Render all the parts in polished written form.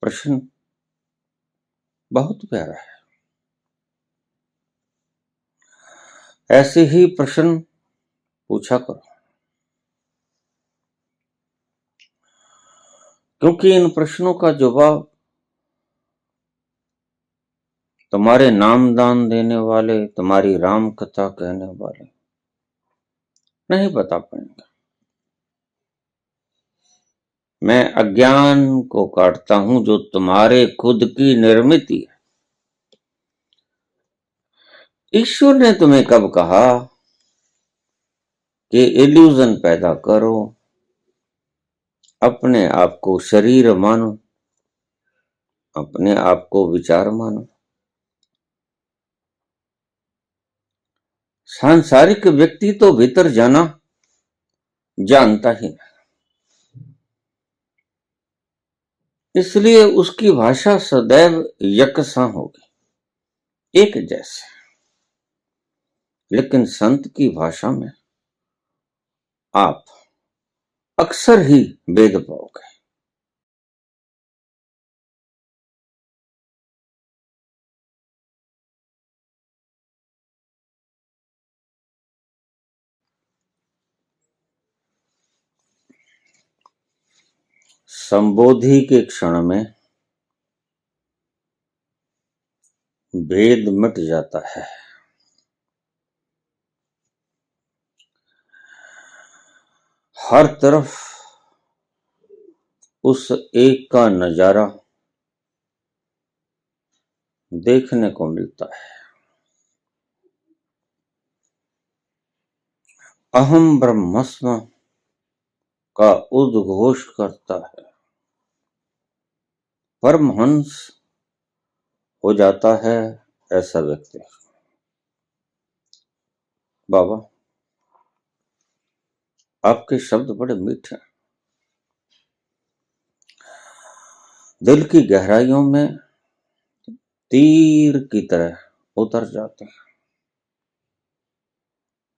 प्रश्न बहुत प्यारा है। ऐसे ही प्रश्न पूछा करो, क्योंकि इन प्रश्नों का जवाब तुम्हारे नाम दान देने वाले, तुम्हारी राम कथा कहने वाले नहीं बता पाएंगे। मैं अज्ञान को काटता हूं जो तुम्हारे खुद की निर्मित है। ईश्वर ने तुम्हें कब कहा कि इल्यूजन पैदा करो, अपने आप को शरीर मानो, अपने आप को विचार मानो। सांसारिक व्यक्ति तो भीतर जाना जानता ही नहीं, इसलिए उसकी भाषा सदैव यकसा होगी, एक जैसे। लेकिन संत की भाषा में आप अक्सर ही भेद पाओगे। संबोधि के क्षण में भेद मिट जाता है। हर तरफ उस एक का नजारा देखने को मिलता है। अहम ब्रह्मस्म का उद्घोष करता है। परमहंस हो जाता है ऐसा व्यक्ति। बाबा, आपके शब्द बड़े मीठे, दिल की गहराइयों में तीर की तरह उतर जाते हैं।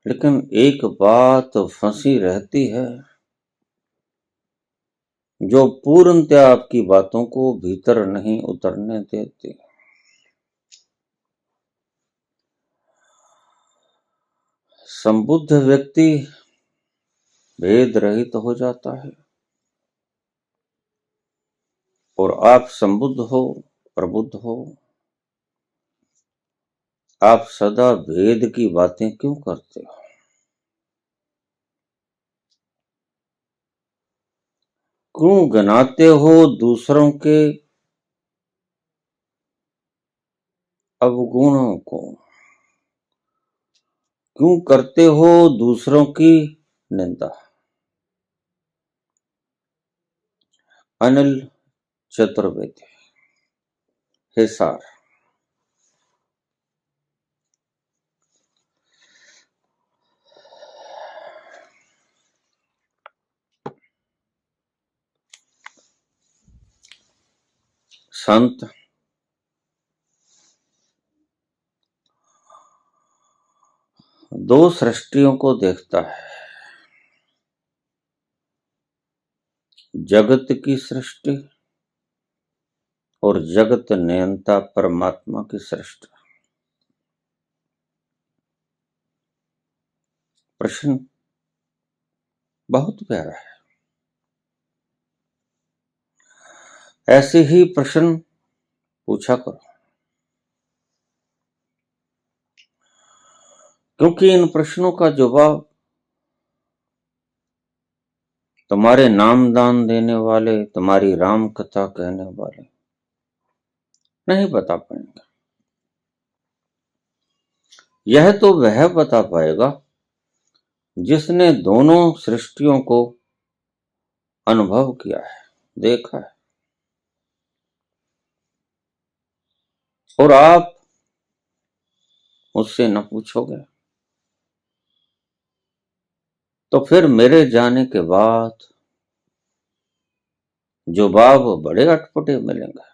लेकिन एक बात फंसी रहती है जो पूर्णतया आपकी बातों को भीतर नहीं उतरने देती। संबुद्ध व्यक्ति भेद रहित हो जाता है और आप संबुद्ध हो, प्रबुद्ध हो। आप सदा भेद की बातें क्यों करते हो? क्यों गनाते हो दूसरों के अवगुणों को? क्यों करते हो दूसरों की निंदा? अनिल चतुर्वेदी, हिसार। संत दो सृष्टियों को देखता है, जगत की सृष्टि और जगत नियंता परमात्मा की सृष्टि। प्रश्न बहुत प्यारा है। ऐसे ही प्रश्न पूछा करो, क्योंकि इन प्रश्नों का जवाब तुम्हारे नाम दान देने वाले, तुम्हारी राम कथा कहने वाले नहीं बता पाएंगे। यह तो वह बता पाएगा जिसने दोनों सृष्टियों को अनुभव किया है, देखा है। और आप मुझसे न पूछोगे तो फिर मेरे जाने के बाद जवाब बड़े अटपटे मिलेंगे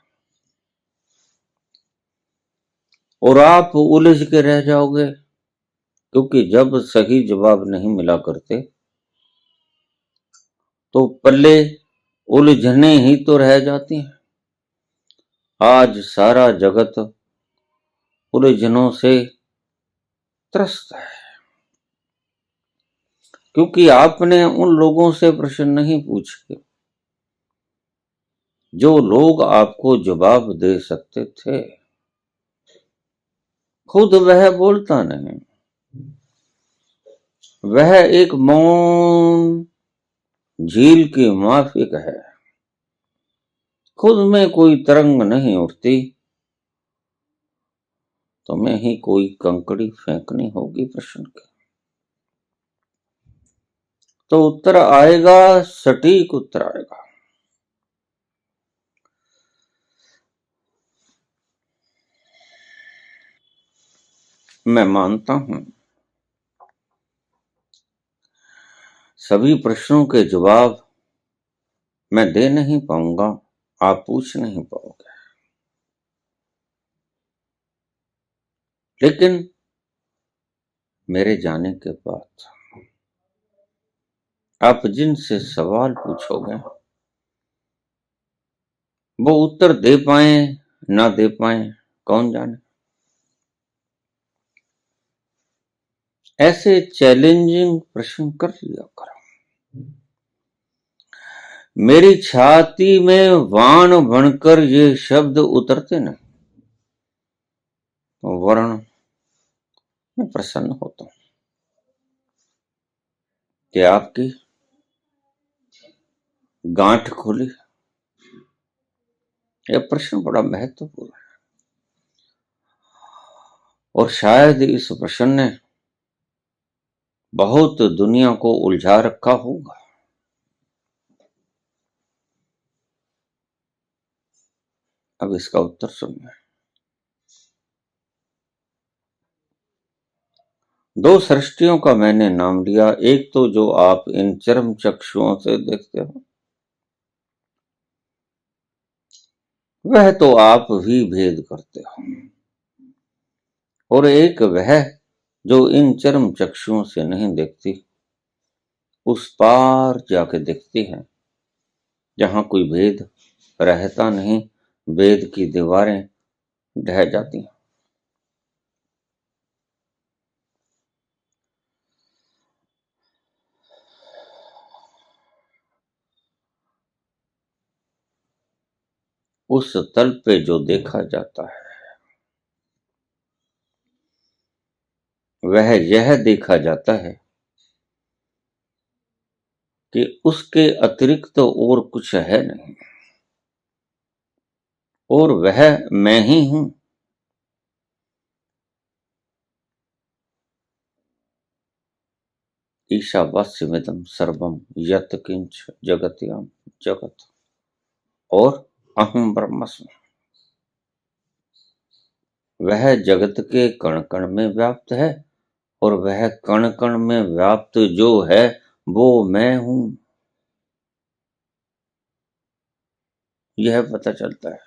और आप उलझ के रह जाओगे, क्योंकि जब सही जवाब नहीं मिला करते तो पल्ले उलझने ही तो रह जाती हैं। आज सारा जगत उलझनों से त्रस्त है, क्योंकि आपने उन लोगों से प्रश्न नहीं पूछे जो लोग आपको जवाब दे सकते थे। खुद वह बोलता नहीं, वह एक मौन झील की माफिक है। खुद में कोई तरंग नहीं उठती, तुम्हें ही कोई कंकड़ी फेंकनी होगी प्रश्न की, तो उत्तर आएगा, सटीक उत्तर आएगा। मैं मानता हूं सभी प्रश्नों के जवाब मैं दे नहीं पाऊंगा, आप पूछ नहीं पाओगे, लेकिन मेरे जाने के बाद आप जिनसे सवाल पूछोगे वो उत्तर दे पाए ना दे पाए कौन जाने। ऐसे चैलेंजिंग प्रश्न कर लिया करो। मेरी छाती में वाण बनकर ये शब्द उतरते नहीं, वर्ण मैं प्रसन्न होता हूं कि आपकी गांठ खुली। यह प्रश्न बड़ा महत्वपूर्ण है और शायद इस प्रश्न ने बहुत दुनिया को उलझा रखा होगा। अब इसका उत्तर सुनिए। दो सृष्टियों का मैंने नाम लिया, एक तो जो आप इन चरम चक्षुओं से देखते हो, वह तो आप ही भेद करते हो, और एक वह जो इन चरम चक्षुओं से नहीं देखती, उस पार जाके देखती है जहां कोई भेद रहता नहीं, भेद की दीवारें ढह जाती हैं। उस तल पे जो देखा जाता है वह यह देखा जाता है कि उसके अतिरिक्त तो और कुछ है नहीं, और वह मैं ही हूं। ईशावास्यमिदं सर्वं यत् किंच जगत्याम जगत, और अहम ब्रह्मस्मि, वह जगत के कण कण में व्याप्त है, और वह कण कण में व्याप्त जो है वो मैं हूं। यह पता चलता है।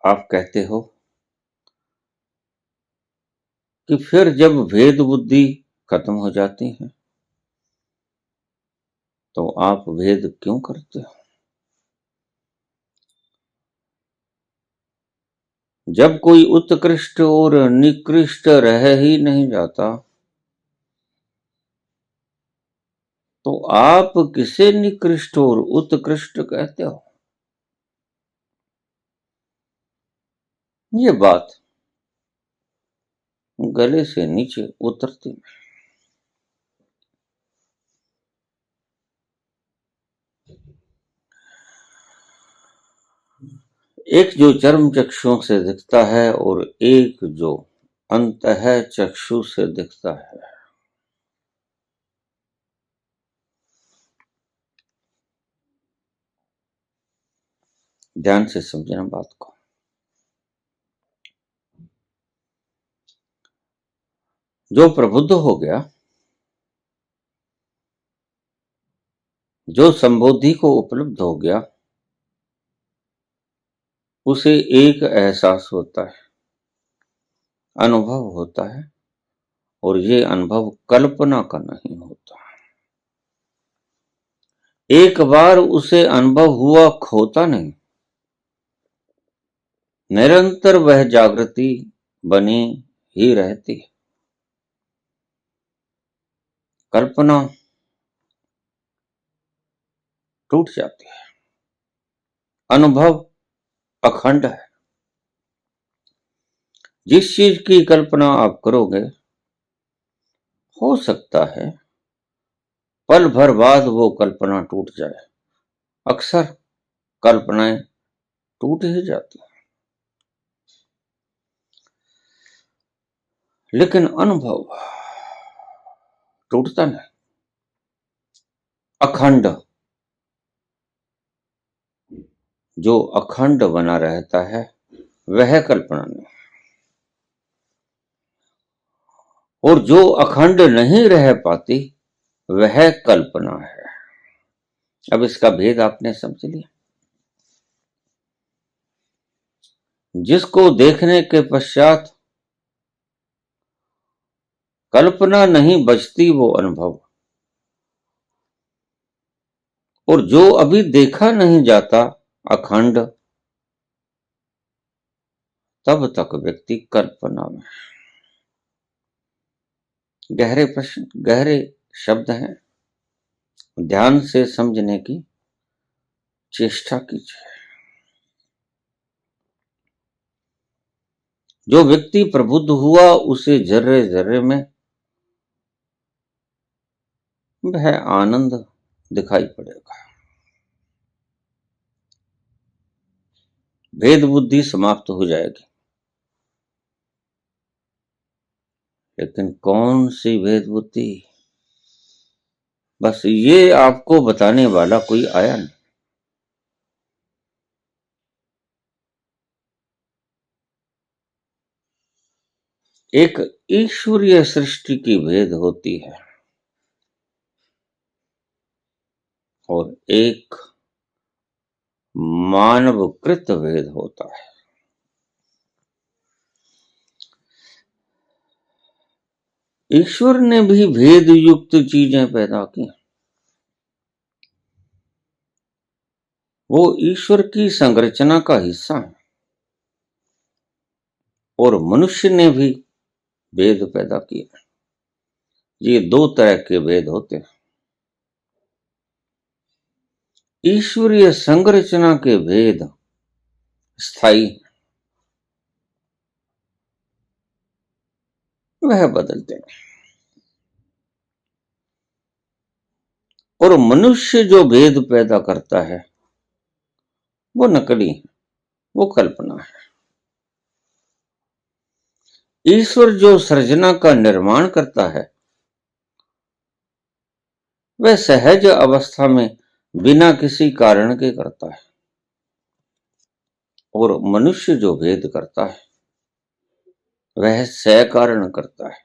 आप कहते हो कि फिर जब भेद बुद्धि खत्म हो जाती है तो आप भेद क्यों करते हो? जब कोई उत्कृष्ट और निकृष्ट रह ही नहीं जाता तो आप किसे निकृष्ट और उत्कृष्ट कहते हो? ये बात गले से नीचे उतरती नहीं। एक जो चर्म चक्षुओं से दिखता है और एक जो अंतः चक्षु से दिखता है। ध्यान से समझना बात को। जो प्रबुद्ध हो गया, जो संबोधि को उपलब्ध हो गया, उसे एक एहसास होता है, अनुभव होता है, और ये अनुभव कल्पना का नहीं होता। एक बार उसे अनुभव हुआ खोता नहीं, निरंतर वह जागृति बनी ही रहती है। कल्पना टूट जाती है, अनुभव अखंड है। जिस चीज की कल्पना आप करोगे, हो सकता है पल भर बाद वो कल्पना टूट जाए। अक्सर कल्पनाएं टूट ही जाती हैं, लेकिन अनुभव टूटता नहीं, अखंड। जो अखंड बना रहता है वह कल्पना नहीं, और जो अखंड नहीं रह पाती वह कल्पना है। अब इसका भेद आपने समझ लिया। जिसको देखने के पश्चात कल्पना नहीं बचती वो अनुभव, और जो अभी देखा नहीं जाता अखंड, तब तक व्यक्ति कल्पना में। गहरे प्रश्न, गहरे शब्द हैं, ध्यान से समझने की चेष्टा कीजिए। जो व्यक्ति प्रबुद्ध हुआ उसे जर्रे जर्रे में वह आनंद दिखाई पड़ेगा। भेद बुद्धि समाप्त हो जाएगी। लेकिन कौन सी भेद बुद्धि? बस ये आपको बताने वाला कोई आया नहीं। एक ईश्वरीय सृष्टि की भेद होती है और एक मानवकृत भेद होता है। ईश्वर ने भी भेद युक्त चीजें पैदा की। वो ईश्वर की संरचना का हिस्सा है, और मनुष्य ने भी भेद पैदा किया। ये दो तरह के भेद होते हैं। ईश्वरीय संरचना के भेद स्थायी, वह बदलते हैं, और मनुष्य जो भेद पैदा करता है वो नकली है, वो कल्पना है। ईश्वर जो सृजना का निर्माण करता है वह सहज अवस्था में बिना किसी कारण के करता है, और मनुष्य जो भेद करता है वह सकारण करता है।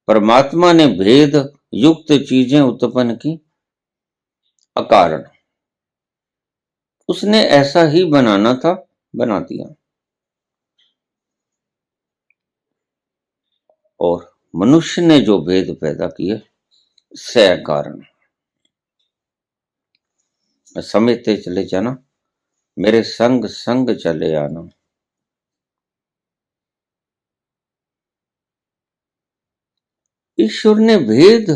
परमात्मा ने भेद युक्त चीजें उत्पन्न की अकारण। उसने ऐसा ही बनाना था, बना दिया। और मनुष्य ने जो भेद पैदा किए सकारण। समेटते चले जाना, मेरे संग संग चले आना। ईश्वर ने भेद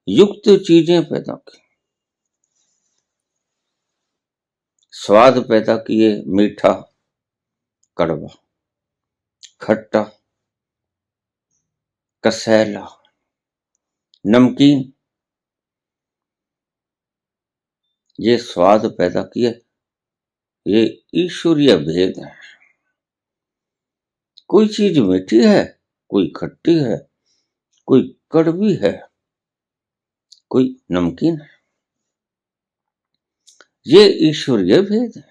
युक्त चीजें पैदा की, स्वाद पैदा किए, मीठा, कड़वा, खट्टा, कसैला, नमकीन। ये स्वाद पैदा किए, ये ईश्वरीय भेद है। कोई चीज मीठी है, कोई खट्टी है, कोई कड़वी है, कोई नमकीन है। ये ईश्वरीय भेद है।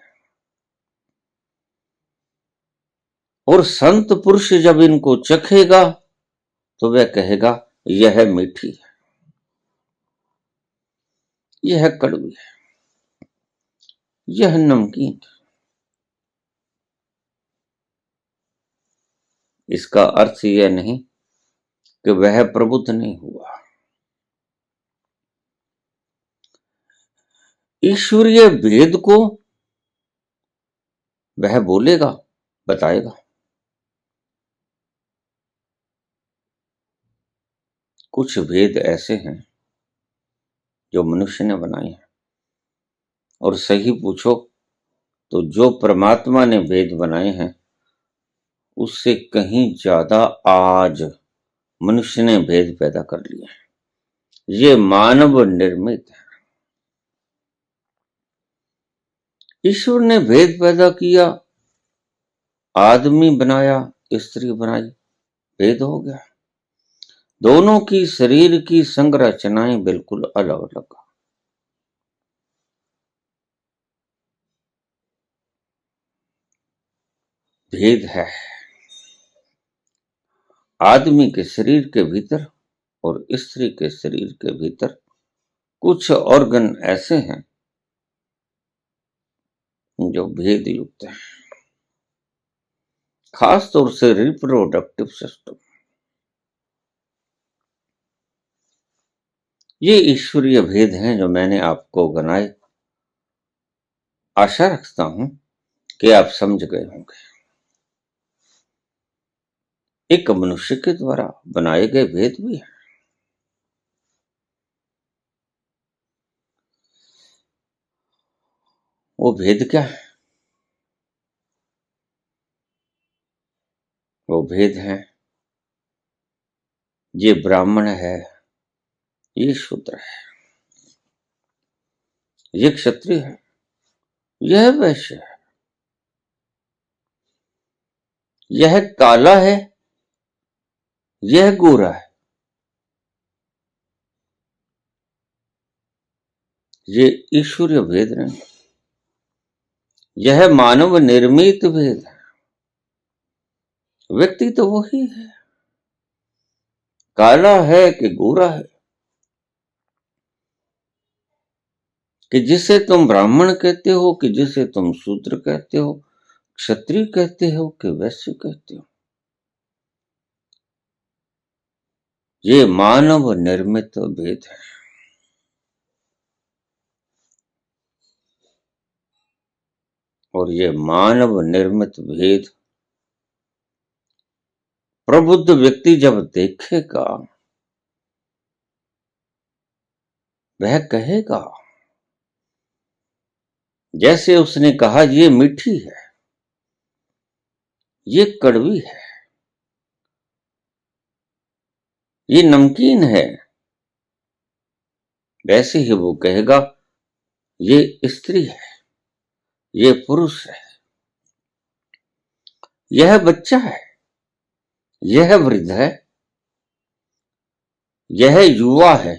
और संत पुरुष जब इनको चखेगा तो वह कहेगा यह मीठी है, यह कड़वी है, यह नमकीन। इसका अर्थ यह नहीं कि वह प्रबुद्ध नहीं हुआ। ईश्वरीय भेद को वह बोलेगा, बताएगा। कुछ भेद ऐसे हैं जो मनुष्य ने बनाए हैं, और सही पूछो तो जो परमात्मा ने भेद बनाए हैं उससे कहीं ज्यादा आज मनुष्य ने भेद पैदा कर लिए हैं। ये मानव निर्मित है। ईश्वर ने भेद पैदा किया, आदमी बनाया, स्त्री बनाई, भेद हो गया। दोनों की शरीर की संरचनाएं बिल्कुल अलग अलग। भेद है आदमी के शरीर के भीतर और स्त्री के शरीर के भीतर। कुछ ऑर्गन ऐसे हैं जो भेद युक्त हैं, खास तौर से रिप्रोडक्टिव सिस्टम। ये ईश्वरीय भेद हैं जो मैंने आपको गनाए। आशा रखता हूं कि आप समझ गए होंगे। एक मनुष्य के द्वारा बनाए गए भेद भी हैं। वो भेद क्या है? वो भेद है, ये ब्राह्मण है, ये शूद्र है, ये क्षत्रिय है, यह वैश्य है, यह काला है, यह गोरा है। ये ईश्वरीय भेद नहीं, यह मानव निर्मित भेद है। व्यक्ति तो वही है, काला है कि गोरा है। कि जिसे तुम ब्राह्मण कहते हो, कि जिसे तुम शूद्र कहते हो, क्षत्रिय कहते हो कि वैश्य कहते हो, ये मानव निर्मित भेद है। और ये मानव निर्मित भेद प्रबुद्ध व्यक्ति जब देखेगा वह कहेगा, जैसे उसने कहा ये मीठी है, ये कड़वी है, ये नमकीन है, वैसे ही वो कहेगा ये स्त्री है, ये पुरुष है, यह बच्चा है, यह वृद्ध है, यह युवा है।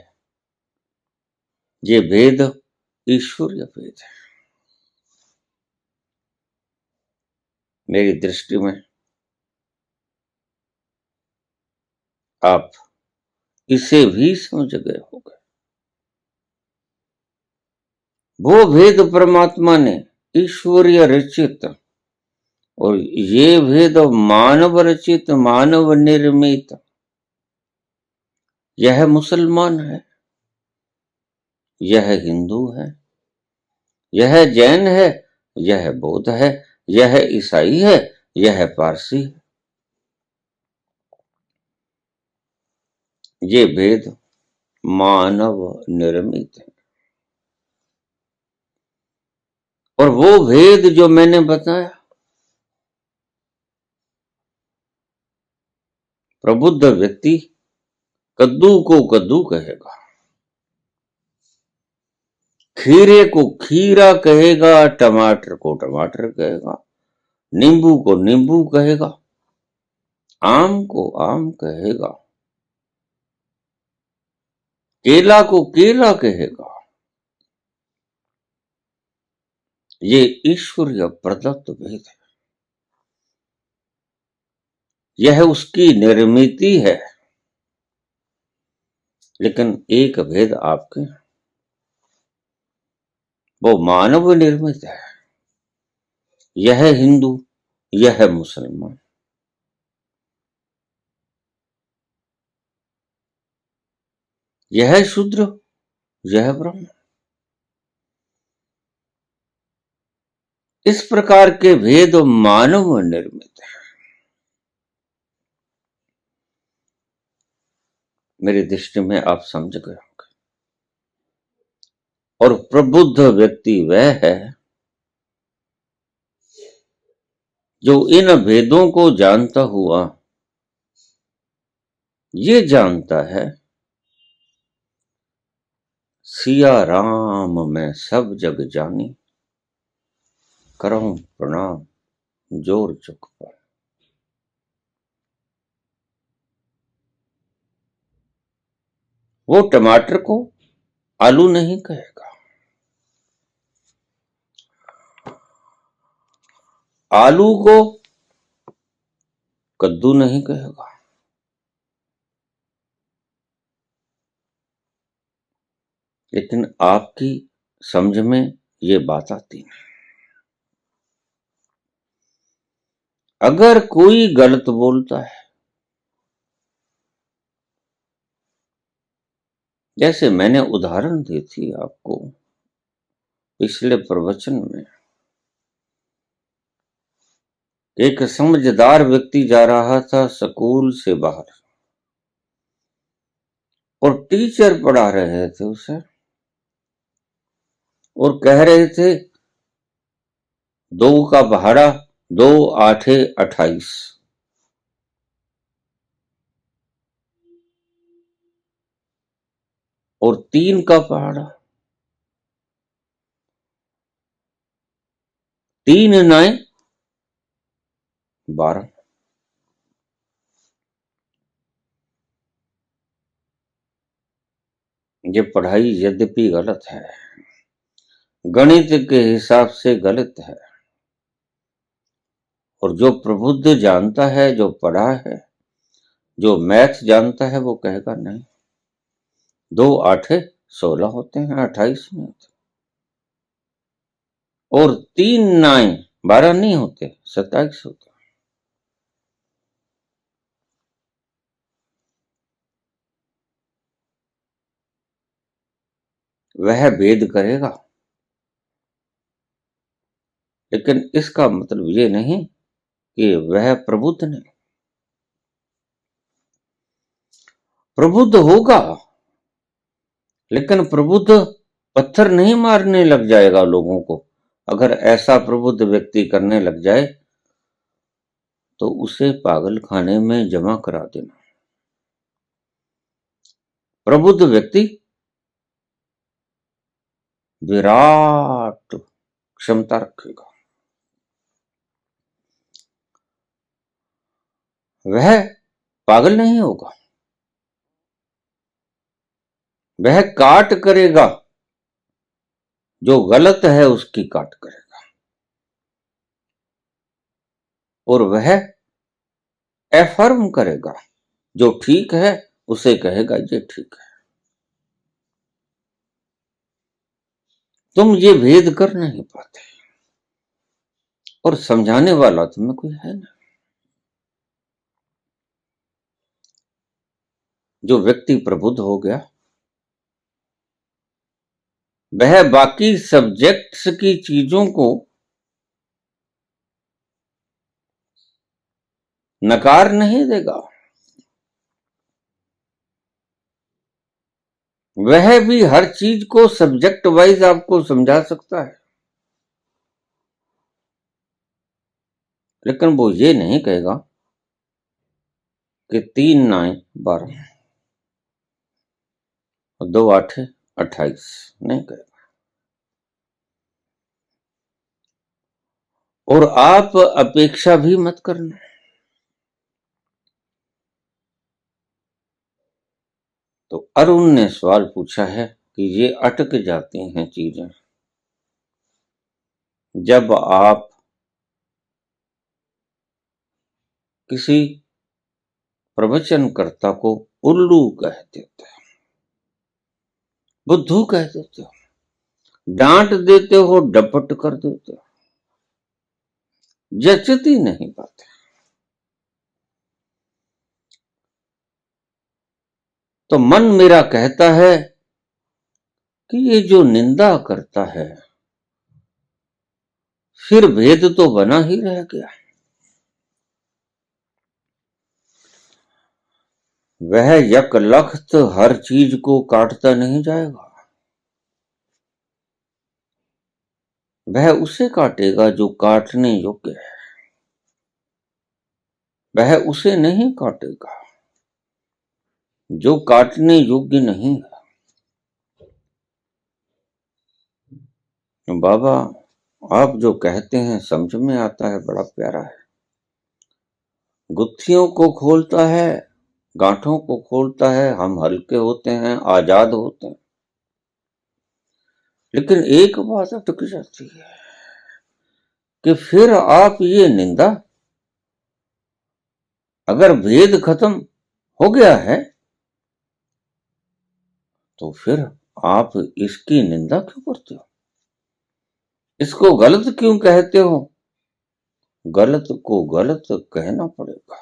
ये भेद ईश्वरीय भेद है। मेरी दृष्टि में आप इसे भी समझ गए होंगे। वो भेद परमात्मा ने ईश्वरीय रचित, और ये भेद मानव रचित, मानव निर्मित। यह मुसलमान है, यह हिंदू है, यह जैन है, यह बौद्ध है, यह ईसाई है, यह पारसी है। ये भेद मानव निर्मित है। और वो भेद जो मैंने बताया, प्रबुद्ध व्यक्ति कद्दू को कद्दू कहेगा, खीरे को खीरा कहेगा, टमाटर को टमाटर कहेगा, नींबू को नींबू कहेगा, आम को आम कहेगा, केला को केला कहेगा। ये ईश्वरीय प्रदत्त भेद है। यह उसकी निर्मिति है। लेकिन एक भेद आपके, वो मानव निर्मित है। यह हिंदू, यह मुसलमान, यह शूद्र, यह ब्राह्मण। इस प्रकार के भेद मानव निर्मित है। मेरी दृष्टि में आप समझ गए होंगे। और प्रबुद्ध व्यक्ति वह है जो इन भेदों को जानता हुआ ये जानता है, सिया राम मैं सब जग जानी, करऊं प्रणाम जोर चुक पर। वो टमाटर को आलू नहीं कहेगा, आलू को कद्दू नहीं कहेगा, लेकिन आपकी समझ में ये बात आती है। अगर कोई गलत बोलता है, जैसे मैंने उदाहरण दी थी आपको पिछले प्रवचन में, एक समझदार व्यक्ति जा रहा था स्कूल से बाहर और टीचर पढ़ा रहे थे उसे और कह रहे थे 2 का पहाड़ा 2 आठे 28 और 3 का पहाड़ा 3 9 12। ये पढ़ाई यद्यपि गलत है, गणित के हिसाब से गलत है, और जो प्रबुद्ध जानता है, जो पढ़ा है, जो मैथ जानता है, वो कहेगा नहीं 2 8 16 होते हैं, 28 नहीं होते, और 3 9 12 नहीं होते, 27 होते। वह भेद करेगा, लेकिन इसका मतलब ये नहीं कि वह प्रबुद्ध नहीं। प्रबुद्ध होगा, लेकिन प्रबुद्ध पत्थर नहीं मारने लग जाएगा लोगों को। अगर ऐसा प्रबुद्ध व्यक्ति करने लग जाए तो उसे पागल खाने में जमा करा देना। प्रबुद्ध व्यक्ति विराट क्षमता रखेगा, वह पागल नहीं होगा, वह काट करेगा, जो गलत है उसकी काट करेगा, और वह एफर्म करेगा, जो ठीक है उसे कहेगा ये ठीक है। तुम ये भेद कर नहीं पाते, और समझाने वाला तुम्हें कोई है ना। जो व्यक्ति प्रबुद्ध हो गया, वह बाकी सब्जेक्ट्स की चीजों को नकार नहीं देगा, वह भी हर चीज को सब्जेक्ट वाइज आपको समझा सकता है, लेकिन वो ये नहीं कहेगा कि 3 9 12 और 2 8 28 नहीं कहेगा। और आप अपेक्षा भी मत करना। तो अरुण ने सवाल पूछा है कि ये अटक जाती हैं चीजें जब आप किसी प्रवचनकर्ता को उल्लू कह देते हो, बुद्धू कह देते हो, डांट देते हो, डपट कर देते हो, जचती नहीं बात। तो मन मेरा कहता है कि ये जो निंदा करता है, फिर भेद तो बना ही रह गया। वह यक लख्त हर चीज को काटता नहीं जाएगा, वह उसे काटेगा जो काटने योग्य है, वह उसे नहीं काटेगा जो काटने योग्य नहीं है। बाबा, आप जो कहते हैं समझ में आता है, बड़ा प्यारा है। गुत्थियों को खोलता है, गांठों को खोलता है, हम हल्के होते हैं, आजाद होते हैं। लेकिन एक बात अटक जाती है कि फिर आप ये निंदा, अगर भेद खत्म हो गया है तो फिर आप इसकी निंदा क्यों करते हो? इसको गलत क्यों कहते हो? गलत को गलत कहना पड़ेगा।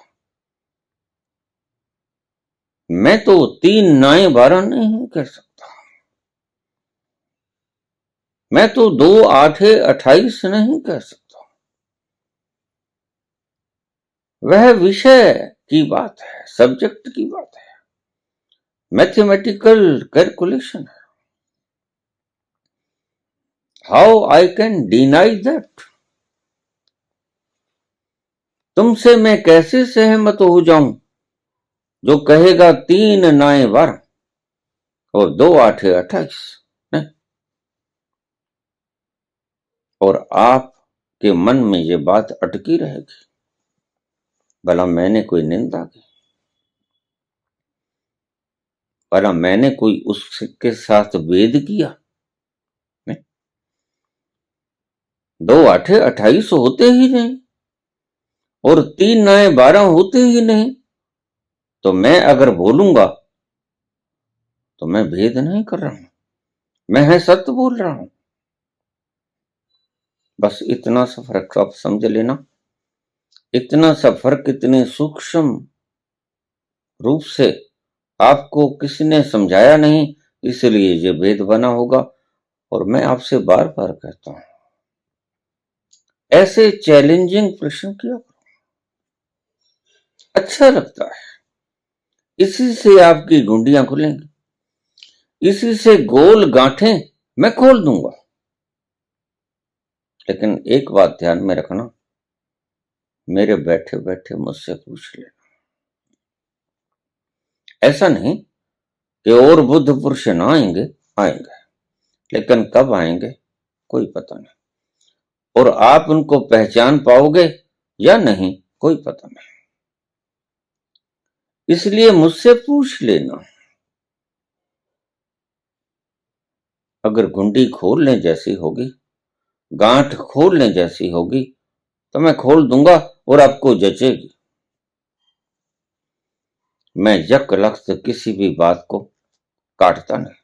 मैं तो 3 9 12 नहीं कह सकता, मैं तो 2 8 28 नहीं कह सकता। वह विषय की बात है, सब्जेक्ट की बात है, मैथमेटिकल कैलकुलेशन है। How I can deny that? तुमसे मैं कैसे सहमत हो जाऊं जो कहेगा 3 9 12 और 2 8 28 नहीं? और आपके मन में ये बात अटकी रहेगी, भला मैंने कोई निंदा की, भला मैंने कोई उसके साथ भेद किया? 2 8 28 होते ही नहीं और 3 9 12 होते ही नहीं, तो मैं अगर बोलूंगा तो मैं भेद नहीं कर रहा हूं, मैं है सत्य बोल रहा हूं। बस इतना सा फर्क आप समझ लेना। इतना सा फर्क इतने सूक्ष्म रूप से आपको किसी ने समझाया नहीं, इसलिए ये भेद बना होगा। और मैं आपसे बार बार कहता हूं, ऐसे चैलेंजिंग प्रश्न किया करो, अच्छा लगता है। इसी से आपकी गुंडियां खुलेंगी, इसी से गोल गांठें मैं खोल दूंगा। लेकिन एक बात ध्यान में रखना, मेरे बैठे बैठे मुझसे पूछ लेना। ऐसा नहीं कि और बुद्ध पुरुष ना आएंगे, आएंगे, लेकिन कब आएंगे कोई पता नहीं, और आप उनको पहचान पाओगे या नहीं कोई पता नहीं। इसलिए मुझसे पूछ लेना। अगर गुंडी खोलने जैसी होगी, गांठ खोलने जैसी होगी, तो मैं खोल दूंगा और आपको जचेगी। मैं यक लख्त किसी भी बात को काटता नहीं।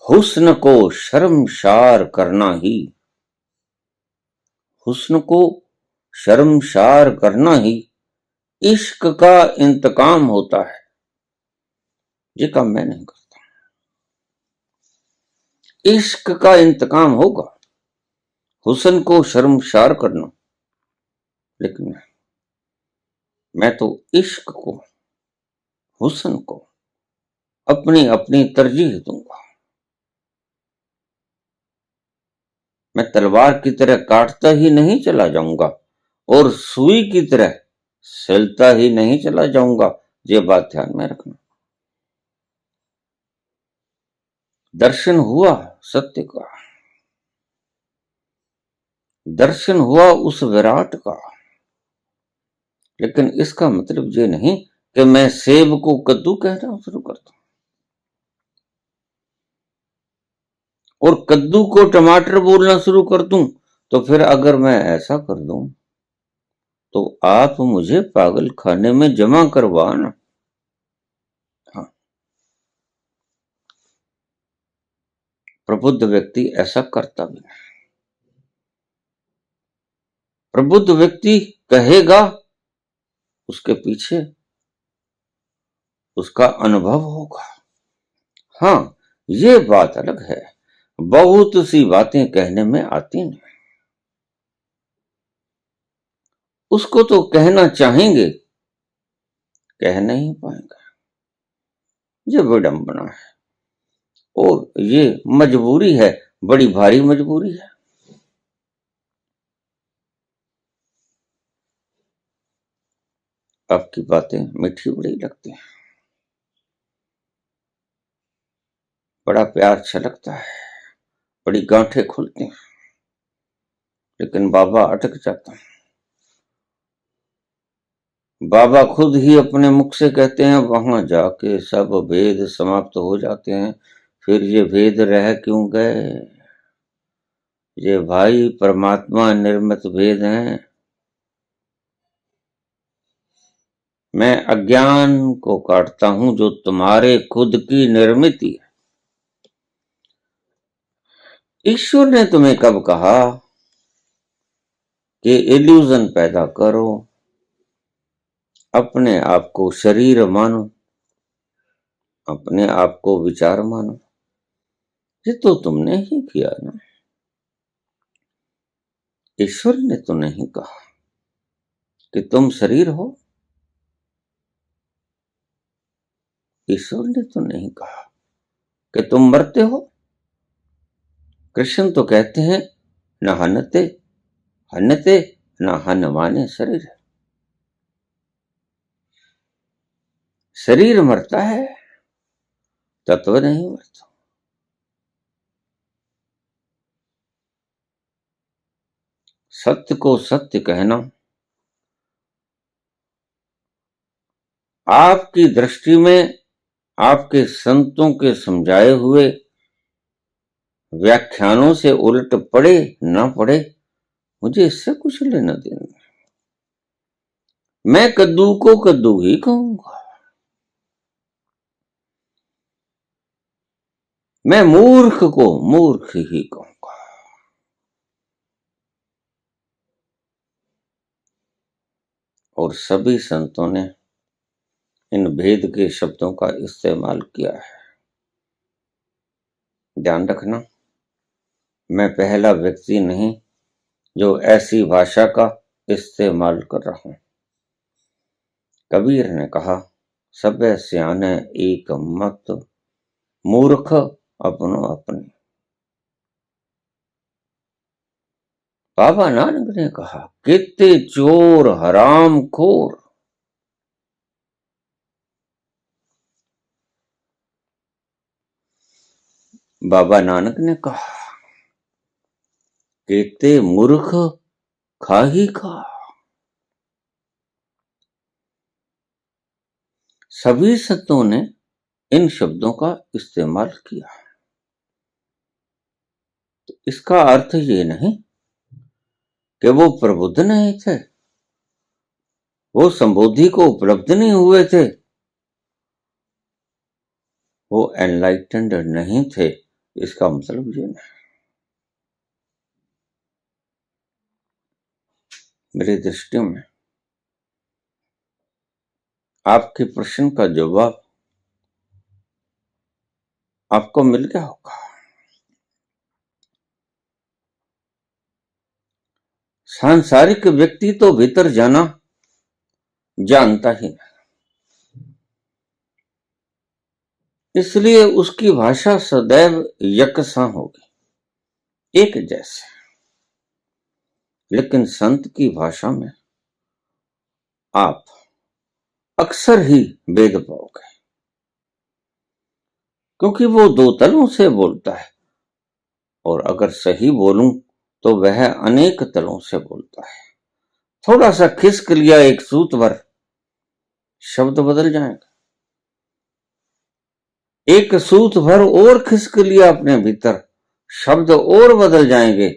हुस्न को शर्मशार करना ही, हुस्न को शर्मशार करना ही इश्क का इंतकाम होता है। ये काम मैं नहीं करता। इश्क का इंतकाम होगा, हुस्न को शर्मशार करना, लेकिन मैं तो इश्क को, हुस्न को अपनी अपनी तरजीह दूंगा। मैं तलवार की तरह काटता ही नहीं चला जाऊंगा और सुई की तरह सिलता ही नहीं चला जाऊंगा। ये बात ध्यान में रखना। दर्शन हुआ सत्य का, दर्शन हुआ उस विराट का, लेकिन इसका मतलब ये नहीं कि मैं सेब को कद्दू कहना शुरू कर दूं और कद्दू को टमाटर बोलना शुरू कर दूं। तो फिर अगर मैं ऐसा कर दूं तो आप मुझे पागल खाने में जमा करवाना। हाँ, प्रबुद्ध व्यक्ति ऐसा करता भी नहीं। प्रबुद्ध व्यक्ति कहेगा, उसके पीछे उसका अनुभव होगा। हाँ, ये बात अलग है, बहुत सी बातें कहने में आती नहीं। उसको तो कहना चाहेंगे, कह नहीं पाएंगे। ये विडंबना है और ये मजबूरी है, बड़ी भारी मजबूरी है। आपकी बातें मीठी बड़ी लगती हैं, बड़ा प्यार छलकता है, बड़ी गांठें खुलती हैं, लेकिन बाबा अटक जाता है। बाबा खुद ही अपने मुख से कहते हैं, वहां जाके सब भेद समाप्त हो जाते हैं, फिर ये भेद रह क्यों गए? ये भाई परमात्मा निर्मित भेद हैं। मैं अज्ञान को काटता हूं जो तुम्हारे खुद की निर्मित है। ईश्वर ने तुम्हें कब कहा कि इल्यूजन पैदा करो, अपने आप को शरीर मानो, अपने आप को विचार मानो? ये तो तुमने ही किया ना। ईश्वर ने तो नहीं कहा कि तुम शरीर हो। ईश्वर ने तो नहीं कहा कि तुम मरते हो। कृष्ण तो कहते हैं, न हनते हनते न हन माने शरीर। शरीर मरता है, तत्व नहीं मरता। सत्य को सत्य कहना आपकी दृष्टि में आपके संतों के समझाए हुए व्याख्यानों से उलट पड़े ना पड़े, मुझे इससे कुछ लेना देना। मैं कद्दू को कद्दू ही कहूंगा, मैं मूर्ख को मूर्ख ही कहूंगा। और सभी संतों ने इन भेद के शब्दों का इस्तेमाल किया है। ध्यान रखना, मैं पहला व्यक्ति नहीं जो ऐसी भाषा का इस्तेमाल कर रहा हूं। कबीर ने कहा, सबे सियाने एक मत, मूर्ख अपनो अपने। बाबा नानक ने कहा, कितने चोर हराम खोर। बाबा नानक ने कहा, कितने मूर्ख खा ही खा। सभी संतों ने इन शब्दों का इस्तेमाल किया। तो इसका अर्थ ये नहीं कि वो प्रबुद्ध नहीं थे, वो संबोधि को उपलब्ध नहीं हुए थे, वो एनलाइटेंड नहीं थे, इसका मतलब ये नहीं। मेरी दृष्टि में आपके प्रश्न का जवाब आपको मिल गया होगा। सांसारिक व्यक्ति तो भीतर जाना जानता ही नहीं, इसलिए उसकी भाषा सदैव यकसा होगी, एक जैसे। लेकिन संत की भाषा में आप अक्सर ही भेद पाओगे, क्योंकि वो दो तलों से बोलता है, और अगर सही बोलूं तो वह अनेक तलों से बोलता है। थोड़ा सा खिसक लिया एक सूत भर, शब्द बदल जाएगा। एक सूत भर और खिसक लिया अपने भीतर, शब्द और बदल जाएंगे,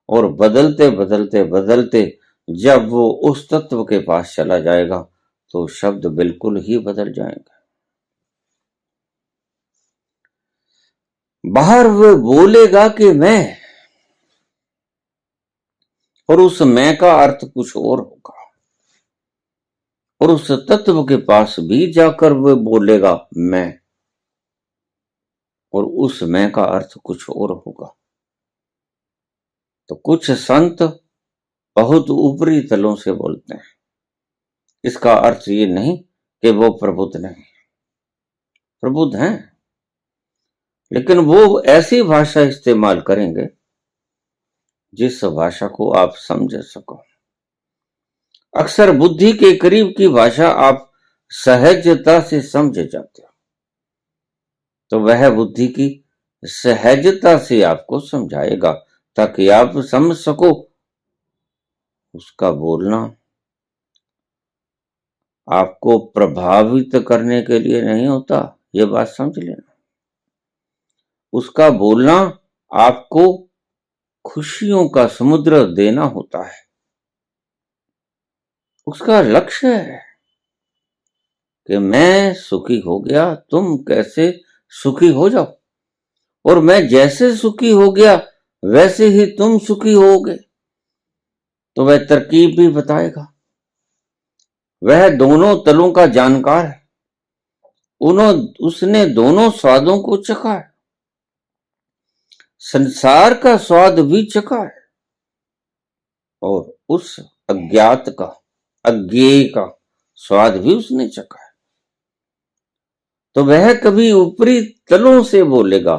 और बदलते बदलते बदलते जब वो उस तत्व के पास चला जाएगा तो शब्द बिल्कुल ही बदल जाएंगे। बाहर वो बोलेगा कि मैं, और उस मैं का अर्थ कुछ और होगा, और उस तत्व के पास भी जाकर वो बोलेगा मैं। और उस मैं का अर्थ कुछ और होगा। तो कुछ संत बहुत ऊपरी तलों से बोलते हैं, इसका अर्थ ये नहीं कि वो प्रबुद्ध नहीं, प्रबुद्ध हैं, लेकिन वो ऐसी भाषा इस्तेमाल करेंगे जिस भाषा को आप समझ सको। अक्सर बुद्धि के करीब की भाषा आप सहजता से समझ जाते हो, तो वह बुद्धि की सहजता से आपको समझाएगा ताकि आप समझ सको। उसका बोलना आपको प्रभावित करने के लिए नहीं होता, यह बात समझ लेना। उसका बोलना आपको खुशियों का समुद्र देना होता है। उसका लक्ष्य है कि मैं सुखी हो गया, तुम कैसे सुखी हो जाओ, और मैं जैसे सुखी हो गया वैसे ही तुम सुखी होगे। तो वह तरकीब भी बताएगा। वह दोनों तलों का जानकार है, उसने दोनों स्वादों को चखा है। संसार का स्वाद भी चखा है और उस अज्ञात का, अज्ञेय का स्वाद भी उसने चखा है। तो वह कभी ऊपरी तलों से बोलेगा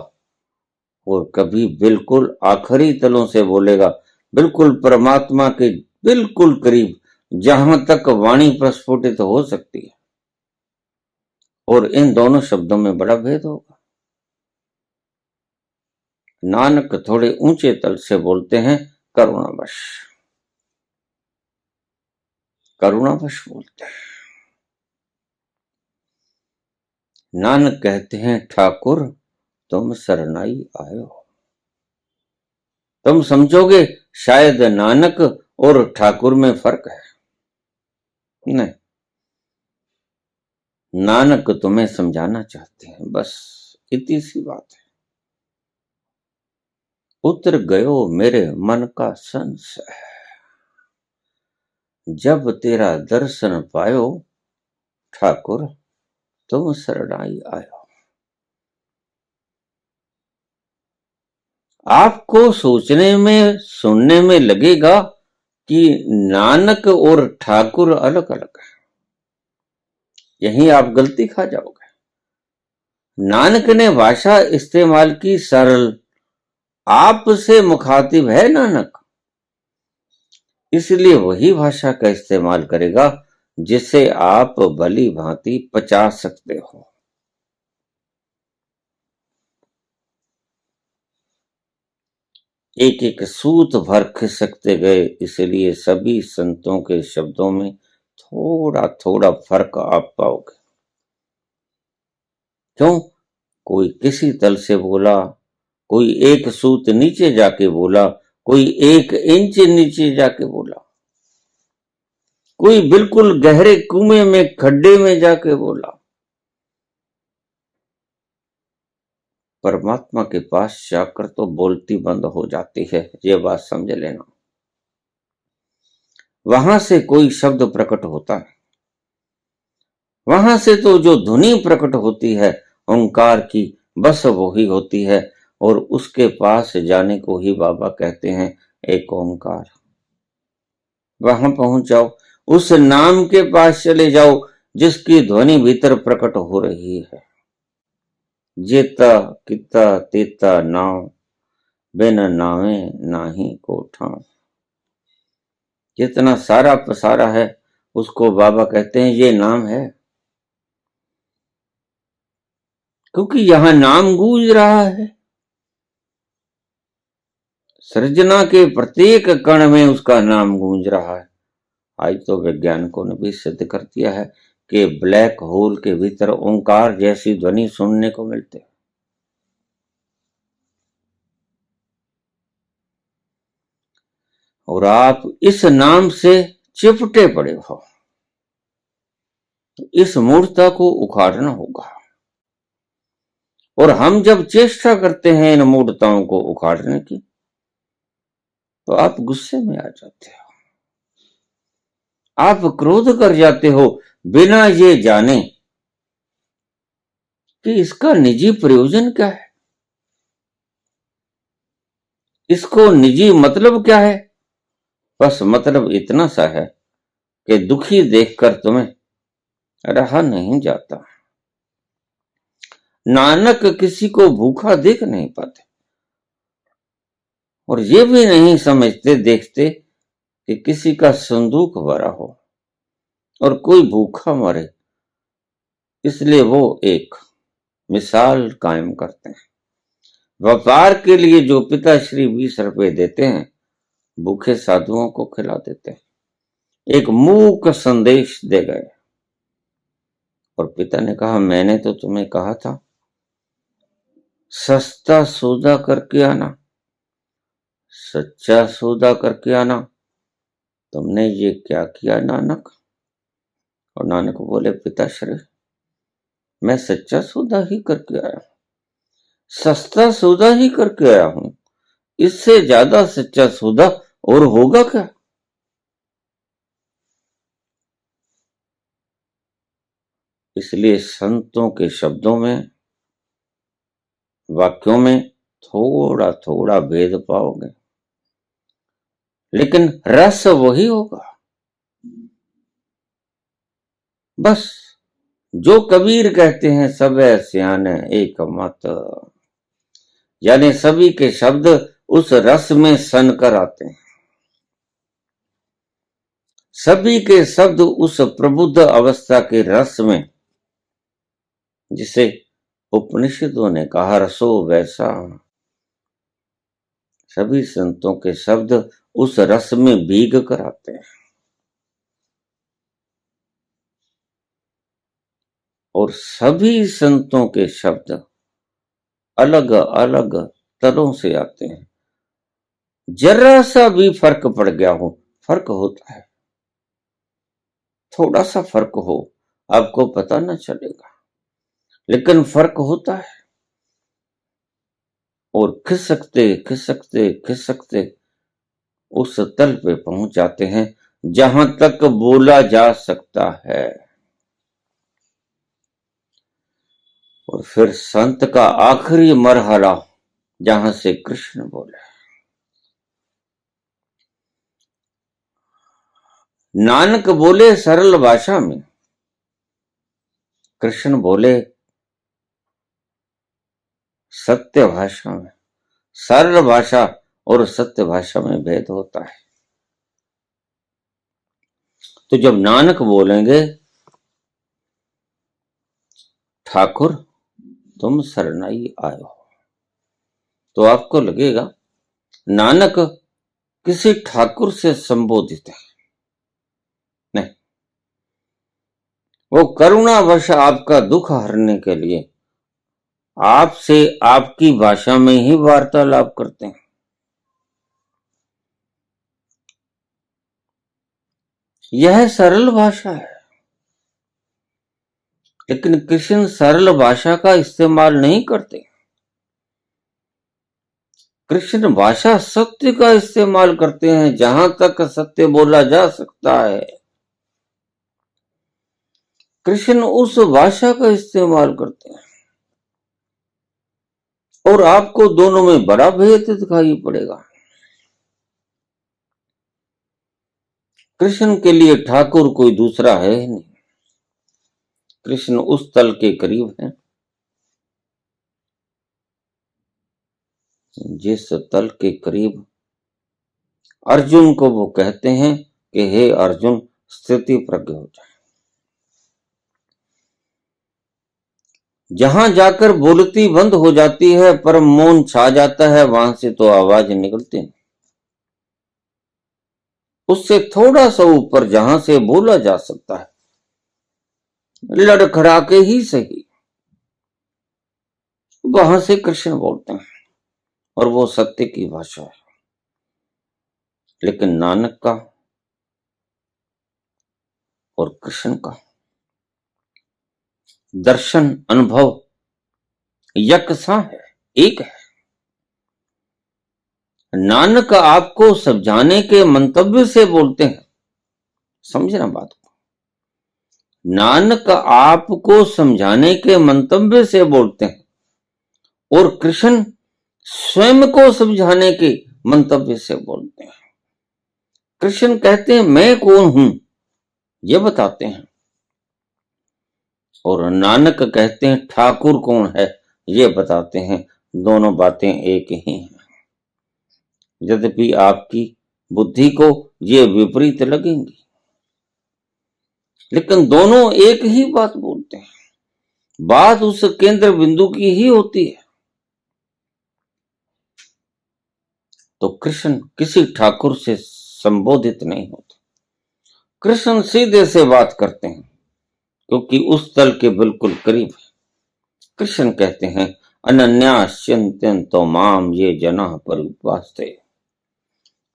और कभी बिल्कुल आखिरी तलों से बोलेगा, बिल्कुल परमात्मा के बिल्कुल करीब, जहां तक वाणी प्रस्फुटित हो सकती है। और इन दोनों शब्दों में बड़ा भेद होगा। नानक थोड़े ऊंचे तल से बोलते हैं, करुणावश, करुणावश बोलते हैं। नानक कहते हैं, ठाकुर तुम शरणाई आयो। तुम समझोगे शायद नानक और ठाकुर में फर्क है, नहीं, नानक तुम्हें समझाना चाहते हैं, बस इतनी सी बात है। उतर गयो मेरे मन का संशय, जब तेरा दर्शन पायो, ठाकुर तुम शरणाई आयो। आपको सोचने में, सुनने में लगेगा कि नानक और ठाकुर अलग अलग है। यहीं आप गलती खा जाओगे। नानक ने भाषा इस्तेमाल की सरल, आपसे मुखातिब है नानक, इसलिए वही भाषा का इस्तेमाल करेगा जिसे आप भली भांति पचा सकते हो। एक एक सूत भर खिसकते गए, इसलिए सभी संतों के शब्दों में थोड़ा थोड़ा फर्क आप पाओगे। क्यों? कोई किसी तल से बोला, कोई एक सूत नीचे जाके बोला, कोई 1 इंच नीचे जाके बोला, कोई बिल्कुल गहरे कुएं में, खड्डे में जाके बोला। परमात्मा के पास जाकर तो बोलती बंद हो जाती है, ये बात समझ लेना। वहां से कोई शब्द प्रकट होता है, वहां से तो जो ध्वनि प्रकट होती है ओंकार की, बस वो ही होती है। और उसके पास जाने को ही बाबा कहते हैं एक ओंकार। वहां पहुंच जाओ, उस नाम के पास चले जाओ जिसकी ध्वनि भीतर प्रकट हो रही है। जेता किता तेता नाव, बिन नावे नाही को ठाव। जितना सारा पसारा है उसको बाबा कहते हैं ये नाम है, क्योंकि यहां नाम गूंज रहा है। सृजना के प्रत्येक कण में उसका नाम गूंज रहा है। आज तो वैज्ञानिकों ने भी सिद्ध कर दिया है कि ब्लैक होल के भीतर ओंकार जैसी ध्वनि सुनने को मिलते हैं। और आप इस नाम से चिपटे पड़े हो, तो इस मूर्खता को उखाड़ना होगा। और हम जब चेष्टा करते हैं इन मूर्खताओं को उखाड़ने की, तो आप गुस्से में आ जाते हो, आप क्रोध कर जाते हो, बिना ये जाने कि इसका निजी प्रयोजन क्या है। इसको निजी मतलब क्या है? बस मतलब इतना सा है कि दुखी देखकर तुम्हें रहा नहीं जाता। नानक किसी को भूखा देख नहीं पाते और ये भी नहीं समझते देखते कि किसी का संदूक भरा हो और कोई भूखा मरे, इसलिए वो एक मिसाल कायम करते हैं। व्यापार के लिए जो पिताश्री 20 रुपए देते हैं, भूखे साधुओं को खिला देते हैं। एक मूक संदेश दे गए और पिता ने कहा, मैंने तो तुम्हें कहा था सस्ता सौदा करके आना, सच्चा सौदा करके आना। तुमने ये क्या किया नानक? और नानक बोले, पिताश्री मैं सच्चा सौदा ही करके आया, सस्ता सौदा ही करके आया हूं, इससे ज्यादा सच्चा सौदा और होगा क्या? इसलिए संतों के शब्दों में, वाक्यों में थोड़ा थोड़ा भेद पाओगे, लेकिन रस वही होगा। बस जो कबीर कहते हैं, सब सियाने एक मत, यानी सभी के शब्द उस रस में सन कर आते हैं। सभी के शब्द उस प्रबुद्ध अवस्था के रस में, जिसे उपनिषदों ने कहा रसो वैसा, सभी संतों के शब्द उस रस में भीग कर आते हैं। और सभी संतों के शब्द अलग अलग तरह से आते हैं। जरा सा भी फर्क पड़ गया हो, फर्क होता है, थोड़ा सा फर्क हो आपको पता न चलेगा, लेकिन फर्क होता है। और खिसकते खिसकते खिसकते उस तल पे पहुंच जाते हैं जहां तक बोला जा सकता है। और फिर संत का आखिरी मरहला, जहां से कृष्ण बोले। नानक बोले सरल भाषा में, कृष्ण बोले सत्य भाषा में। सरल भाषा और सत्य भाषा में भेद होता है। तो जब नानक बोलेंगे, ठाकुर तुम शरणाई आए हो, तो आपको लगेगा नानक किसी ठाकुर से संबोधित है। नहीं, वो करुणावश आपका दुख हरने के लिए आपसे आपकी भाषा में ही वार्तालाप करते हैं। यह सरल भाषा है, लेकिन कृष्ण सरल भाषा का इस्तेमाल नहीं करते। कृष्ण भाषा सत्य का इस्तेमाल करते हैं, जहां तक सत्य बोला जा सकता है कृष्ण उस भाषा का इस्तेमाल करते हैं। और आपको दोनों में बड़ा भेद दिखाई पड़ेगा। कृष्ण के लिए ठाकुर कोई दूसरा है ही नहीं। कृष्ण उस तल के करीब है जिस तल के करीब अर्जुन को वो कहते हैं कि हे अर्जुन, स्थिति प्रज्ञ हो जाए। जहां जाकर बोलती बंद हो जाती है, पर मौन छा जाता है, वहां से तो आवाज निकलती नहीं। उससे थोड़ा सा ऊपर जहां से बोला जा सकता है, लड़खड़ा के ही सही, वहां से कृष्ण बोलते हैं और वो सत्य की भाषा है। लेकिन नानक का और कृष्ण का दर्शन अनुभव यकसा है, एक है। नानक आपको समझाने के मंतव्य से बोलते हैं, समझना बात को। नानक आपको समझाने के मंतव्य से बोलते हैं और कृष्ण स्वयं को समझाने के मंतव्य से बोलते हैं। कृष्ण कहते हैं मैं कौन हूं ये बताते हैं, और नानक कहते हैं ठाकुर कौन है ये बताते हैं। दोनों बातें एक ही हैं। यद्यपि आपकी बुद्धि को ये विपरीत लगेंगी, लेकिन दोनों एक ही बात बोलते हैं। बात उस केंद्र बिंदु की ही होती है। तो कृष्ण किसी ठाकुर से संबोधित नहीं होते। कृष्ण सीधे से बात करते हैं, क्योंकि उस तल के बिल्कुल करीब है। कृष्ण कहते हैं अनन्याश्चिन्तयन्तो माम ये जनाः पर्युपासते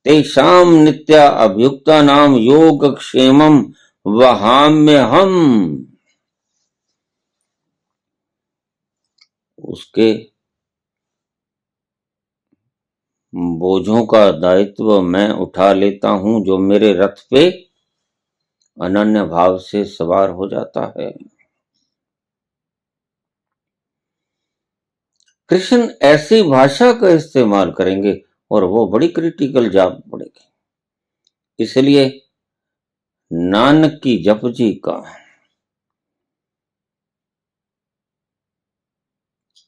तेषां नित्या अभियुक्तानां योगक्षेमं वहाम्यहम्। उसके बोझों का दायित्व मैं उठा लेता हूं जो मेरे रथ पे अनन्य भाव से सवार हो जाता है। कृष्ण ऐसी भाषा का इस्तेमाल करेंगे और वो बड़ी क्रिटिकल जा पड़ेगी। इसलिए नानक की जप जी का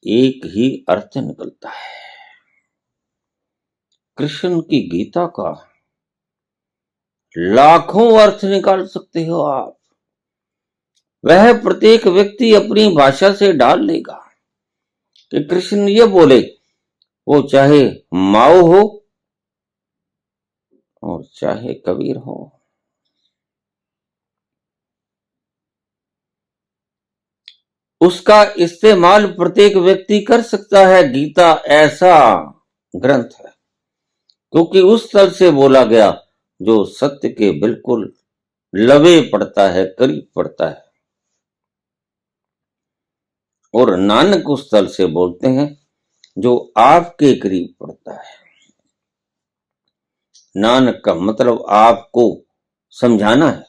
एक ही अर्थ निकलता है। कृष्ण की गीता का लाखों अर्थ निकाल सकते हो आप। वह प्रत्येक व्यक्ति अपनी भाषा से डाल लेगा कि कृष्ण ये बोले, वो चाहे माओ हो और चाहे कबीर हो। उसका इस्तेमाल प्रत्येक व्यक्ति कर सकता है। गीता ऐसा ग्रंथ है क्योंकि उस तल से बोला गया जो सत्य के बिल्कुल लवे पड़ता है, करीब पड़ता है। और नानक उस तल से बोलते हैं जो आपके करीब पड़ता है। नानक का मतलब आपको समझाना है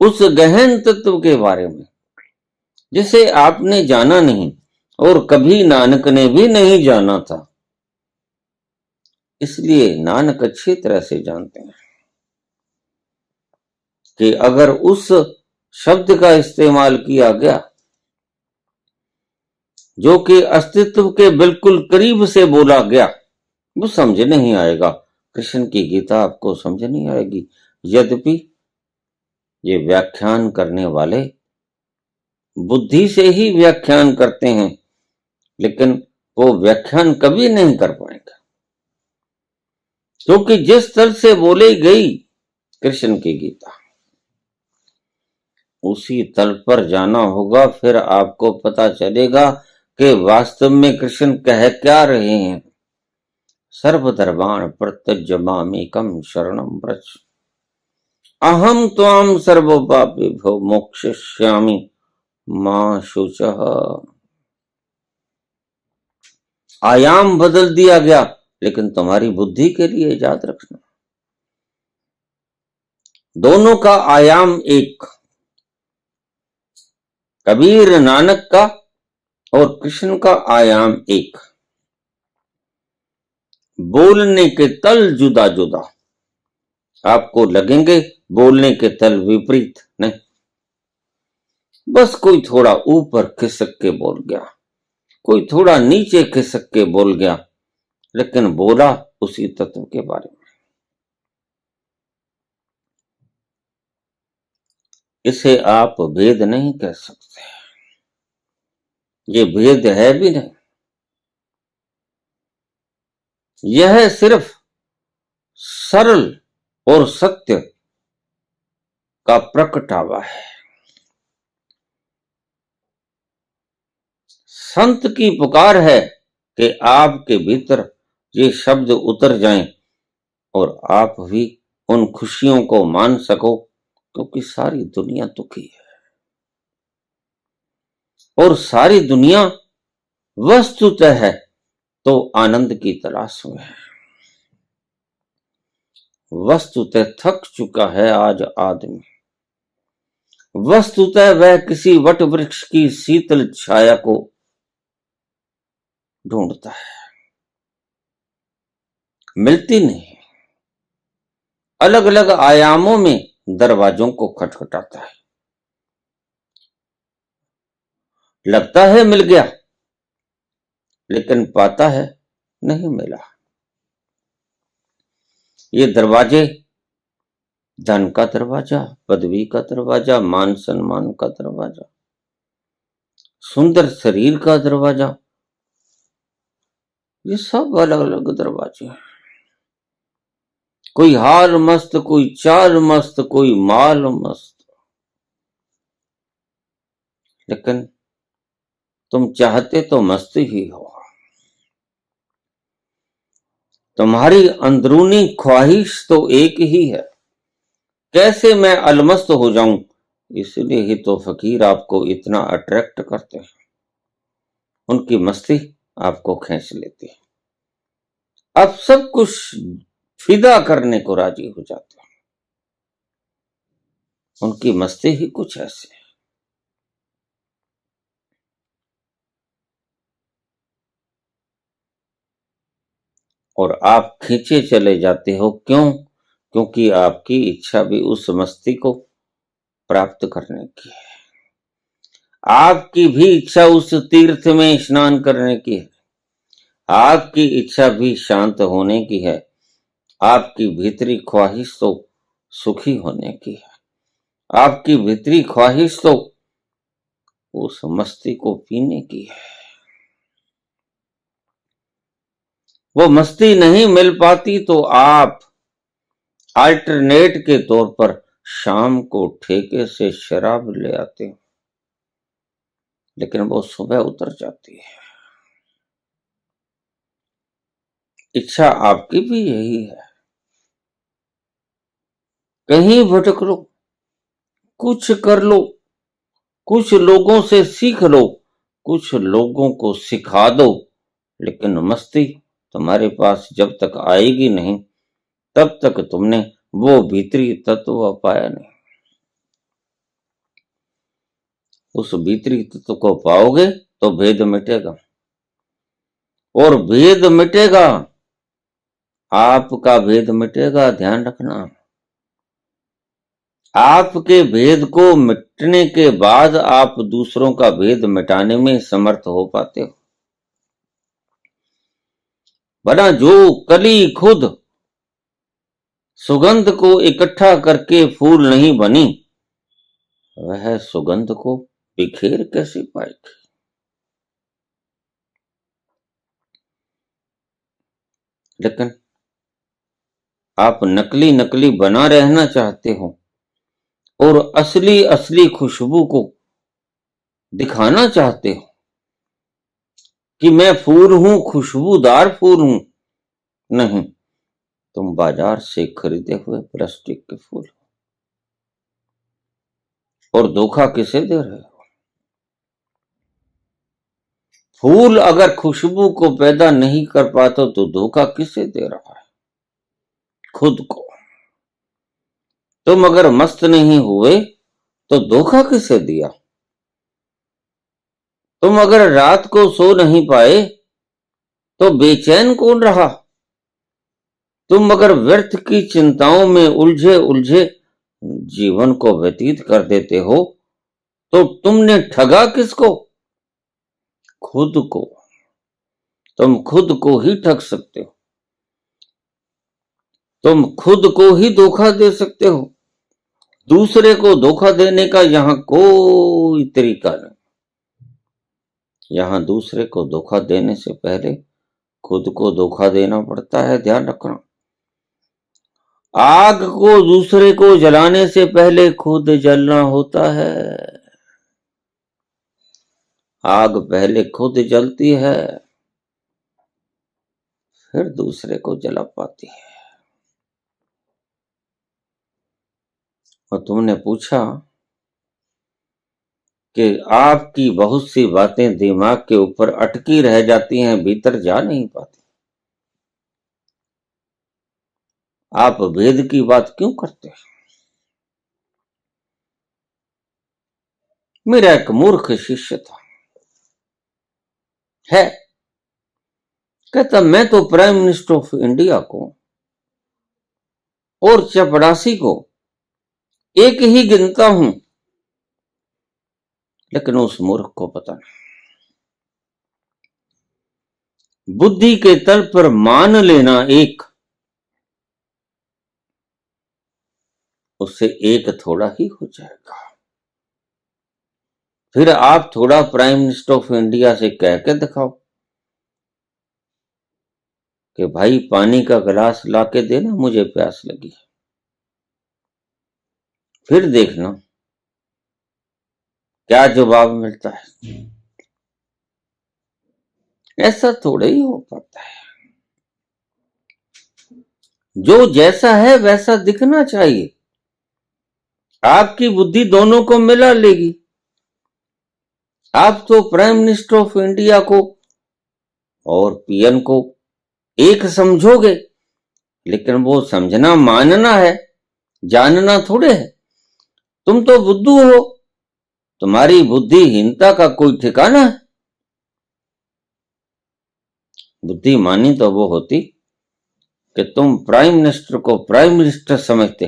उस गहन तत्व के बारे में जिसे आपने जाना नहीं और कभी नानक ने भी नहीं जाना था। इसलिए नानक अच्छी तरह से जानते हैं कि अगर उस शब्द का इस्तेमाल किया गया जो कि अस्तित्व के बिल्कुल करीब से बोला गया, वो समझ नहीं आएगा। कृष्ण की गीता आपको समझ नहीं आएगी। यद्यपि ये व्याख्यान करने वाले बुद्धि से ही व्याख्यान करते हैं, लेकिन वो व्याख्यान कभी नहीं कर पाएंगे, क्योंकि जिस तल से बोली गई कृष्ण की गीता उसी तल पर जाना होगा। फिर आपको पता चलेगा कि वास्तव में कृष्ण कह क्या रहे हैं। सर्वधर्मान् परित्यज्य मामेकं शरणं व्रज अहम त्वां सर्वपापेभ्यो मोक्षयिष्यामि मा शुचः। आयाम बदल दिया गया, लेकिन तुम्हारी बुद्धि के लिए याद रखना दोनों का आयाम एक। कबीर नानक का और कृष्ण का आयाम एक। बोलने के तल जुदा जुदा आपको लगेंगे, बोलने के तल विपरीत नहीं। बस कोई थोड़ा ऊपर खिसक के बोल गया, कोई थोड़ा नीचे खिसक के बोल गया, लेकिन बोला उसी तत्व के बारे में। इसे आप भेद नहीं कह सकते, ये भेद है भी नहीं। यह सिर्फ सरल और सत्य का प्रकटावा है। संत की पुकार है कि आपके भीतर ये शब्द उतर जाएं और आप भी उन खुशियों को मान सको, क्योंकि सारी दुनिया दुखी है और सारी दुनिया वस्तुतः है तो आनंद की तलाश में है। वस्तुतः थक चुका है आज आदमी। वस्तुतः वह किसी वट वृक्ष की शीतल छाया को ढूंढता है। मिलती नहीं, अलग अलग आयामों में दरवाजों को खटखटाता है। लगता है मिल गया, लेकिन पाता है नहीं मिला। ये दरवाजे धन का दरवाजा, पदवी का दरवाजा, मान सम्मान का दरवाजा, सुंदर शरीर का दरवाजा, ये सब अलग अलग दरवाजे हैं। कोई हाल मस्त, कोई चाल मस्त, कोई माल मस्त, लेकिन तुम चाहते तो मस्त ही हो। तुम्हारी अंदरूनी ख्वाहिश तो एक ही है, कैसे मैं अलमस्त हो जाऊं। इसलिए ही तो फकीर आपको इतना अट्रैक्ट करते हैं, उनकी मस्ती आपको खींच लेती है। आप सब कुछ फिदा करने को राजी हो जाते हैं, उनकी मस्ती ही कुछ ऐसे है। और आप खींचे चले जाते हो, क्यों? क्योंकि आपकी इच्छा भी उस मस्ती को प्राप्त करने की है। आपकी भी इच्छा उस तीर्थ में स्नान करने की है। आपकी इच्छा भी शांत होने की है। आपकी भीतरी ख्वाहिश तो सुखी होने की है। आपकी भीतरी ख्वाहिश तो उस मस्ती को पीने की है। वो मस्ती नहीं मिल पाती तो आप अल्टरनेट के तौर पर शाम को ठेके से शराब ले आते हो, लेकिन वो सुबह उतर जाती है। इच्छा आपकी भी यही है। कहीं भटक लो, कुछ कर लो, कुछ लोगों से सीख लो, कुछ लोगों को सिखा दो, लेकिन मस्ती तुम्हारे पास जब तक आएगी नहीं, तब तक तुमने वो भीतरी तत्व पाया नहीं। उस भीतरी तत्व को पाओगे तो भेद मिटेगा, और भेद मिटेगा, आपका भेद मिटेगा। ध्यान रखना, आपके भेद को मिटने के बाद आप दूसरों का भेद मिटाने में समर्थ हो पाते हो। वरना जो कली खुद सुगंध को इकट्ठा करके फूल नहीं बनी, वह सुगंध को बिखेर कैसे पाएगी। लेकिन आप नकली नकली बना रहना चाहते हो और असली असली खुशबू को दिखाना चाहते हो कि मैं फूल हूं, खुशबूदार फूल हूं। नहीं, तुम बाजार से खरीदे हुए प्लास्टिक के फूल हो। और धोखा किसे दे रहे हो? फूल अगर खुशबू को पैदा नहीं कर पाता तो धोखा किसे दे रहा है? खुद को। तुम अगर मस्त नहीं हुए तो धोखा किसे दिया? तुम अगर रात को सो नहीं पाए तो बेचैन कौन रहा? तुम अगर व्यर्थ की चिंताओं में उलझे उलझे जीवन को व्यतीत कर देते हो तो तुमने ठगा किसको? खुद को। तुम खुद को ही ठग सकते हो, तुम खुद को ही धोखा दे सकते हो। दूसरे को धोखा देने का यहां कोई तरीका नहीं। यहां दूसरे को धोखा देने से पहले खुद को धोखा देना पड़ता है। ध्यान रखना, आग को दूसरे को जलाने से पहले खुद जलना होता है। आग पहले खुद जलती है, फिर दूसरे को जला पाती है। और तुमने पूछा कि आपकी बहुत सी बातें दिमाग के ऊपर अटकी रह जाती हैं, भीतर जा नहीं पाती। आप भेद की बात क्यों करते हैं? मेरा एक मूर्ख शिष्य था, है, कहता मैं तो प्राइम मिनिस्टर ऑफ इंडिया को और चपड़ासी को एक ही गिनता हूं, लेकिन उस मूर्ख को पता नहीं। बुद्धि के तल पर मान लेना एक, उससे एक थोड़ा ही हो जाएगा। फिर आप थोड़ा प्राइम मिनिस्टर ऑफ इंडिया से कह के दिखाओ कि भाई पानी का गिलास लाके देना, मुझे प्यास लगी है। फिर देखना क्या जवाब मिलता है। ऐसा थोड़ा ही हो पाता है। जो जैसा है वैसा दिखना चाहिए। आपकी बुद्धि दोनों को मिला लेगी। आप तो प्राइम मिनिस्टर ऑफ इंडिया को और पीएम को एक समझोगे, लेकिन वो समझना मानना है, जानना थोड़े है। तुम तो बुद्धू हो, तुम्हारी बुद्धिहीनता का कोई ठिकाना है। बुद्धिमानी तो वो होती कि तुम प्राइम मिनिस्टर को प्राइम मिनिस्टर समझते,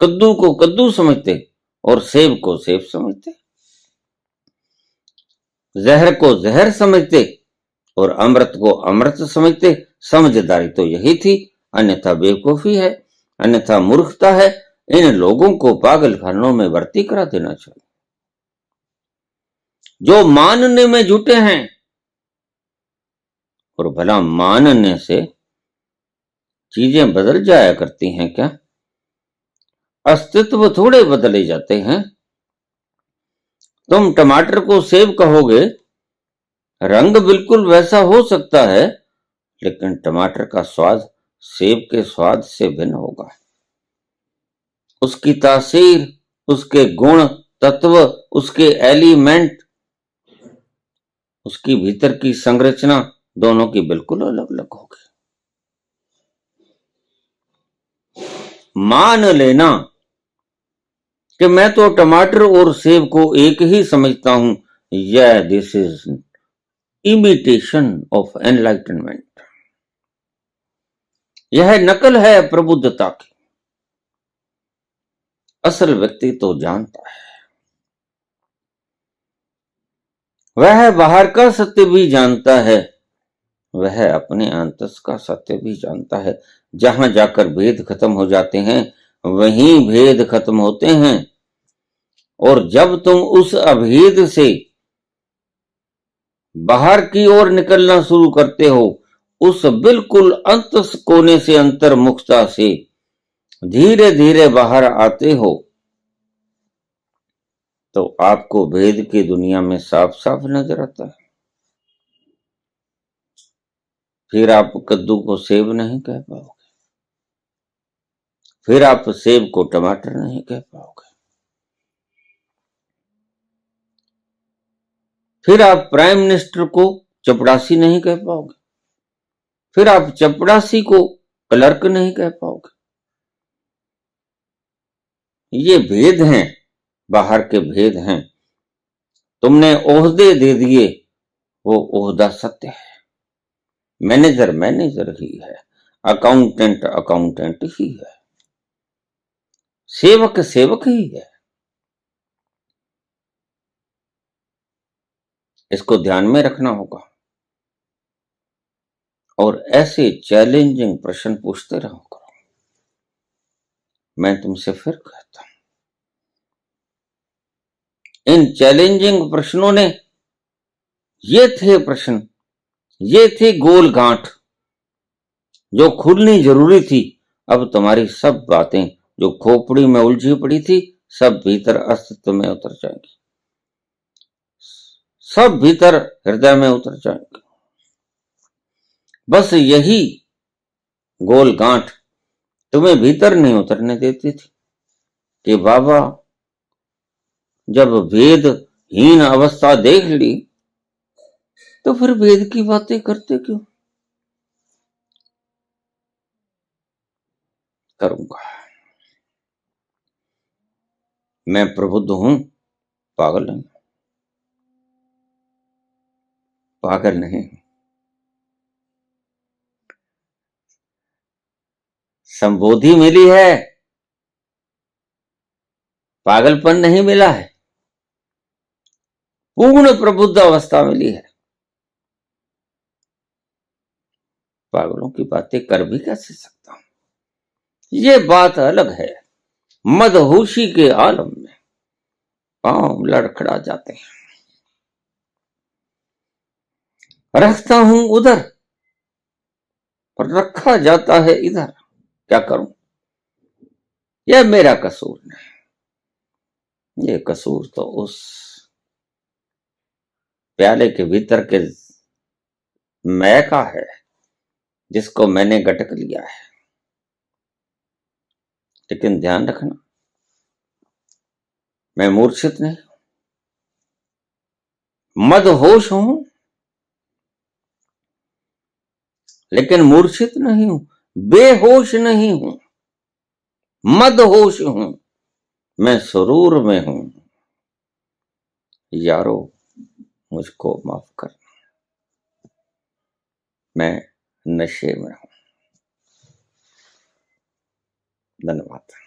कद्दू को कद्दू समझते और सेब को सेब समझते, जहर को जहर समझते और अमृत को अमृत समझते। समझदारी तो यही थी, अन्यथा बेवकूफी है, अन्यथा मूर्खता है। इन लोगों को पागल खानों में भर्ती करा देना चाहिए। जो मानने में जुटे हैं, और भला मानने से चीजें बदल जाया करती हैं क्या? अस्तित्व थोड़े बदले जाते हैं। तुम टमाटर को सेब कहोगे, रंग बिल्कुल वैसा हो सकता है, लेकिन टमाटर का स्वाद सेब के स्वाद से भिन्न होगा। उसकी तासीर, उसके गुण तत्व, उसके एलिमेंट, उसकी भीतर की संरचना दोनों की बिल्कुल अलग अलग होगी। मान लेना कि मैं तो टमाटर और सेब को एक ही समझता हूं, यह this is imitation of enlightenment. यह नकल है प्रबुद्धता की। असल व्यक्ति तो जानता है, वह बाहर का सत्य भी जानता है, वह अपने अंतस का सत्य भी जानता है। जहां जाकर भेद खत्म हो जाते हैं, वहीं भेद खत्म होते हैं। और जब तुम उस अभेद से बाहर की ओर निकलना शुरू करते हो, उस बिल्कुल अंत कोने से, अंतर्मुखता से धीरे धीरे बाहर आते हो, तो आपको भेद की दुनिया में साफ साफ नजर आता है। फिर आप कद्दू को सेब नहीं कह पाओगे, फिर आप सेब को टमाटर नहीं कह पाओगे, फिर आप प्राइम मिनिस्टर को चपड़ासी नहीं कह पाओगे, फिर आप चपड़ासी को क्लर्क नहीं कह पाओगे। ये भेद हैं, बाहर के भेद हैं। तुमने ओहदे दे दिए, वो ओहदा सत्य है। मैनेजर मैनेजर ही है, अकाउंटेंट अकाउंटेंट ही है, सेवक सेवक ही है। इसको ध्यान में रखना होगा और ऐसे चैलेंजिंग प्रश्न पूछते रहो करो। मैं तुमसे फिर कहता हूं, इन चैलेंजिंग प्रश्नों ने, ये थे प्रश्न, ये थी गोल गांठ जो खुलनी जरूरी थी। अब तुम्हारी सब बातें जो खोपड़ी में उलझी पड़ी थी, सब भीतर अस्तित्व में उतर जाएंगी, सब भीतर हृदय में उतर जाएंगे। बस यही गोल गांठ तुम्हें भीतर नहीं उतरने देती थी कि बाबा जब भेदहीन अवस्था देख ली, तो फिर भेद की बातें करते क्यों? करूंगा। मैं प्रबुद्ध हूं, पागल नहीं, पागल नहीं। संबोधि मिली है, पागलपन नहीं मिला है, पूर्ण प्रबुद्ध अवस्था मिली है। पागलों की बातें कर भी कैसे सकता हूं, ये बात अलग है। मदहोशी के आलम में पांव लड़खड़ा जाते हैं। रखता हूं उधर पर रखा जाता है इधर, क्या करूं? यह मेरा कसूर नहीं, ये कसूर तो उस प्याले के भीतर के मैं का है जिसको मैंने गटक लिया है। लेकिन ध्यान रखना, मैं मूर्छित नहीं, मदहोश हूं, लेकिन मूर्छित नहीं हूं, बेहोश नहीं हूं, मदहोश हूं, मैं सुरूर में हूं। यारो मुझको माफ कर, मैं नशे में हूं। धन्यवाद।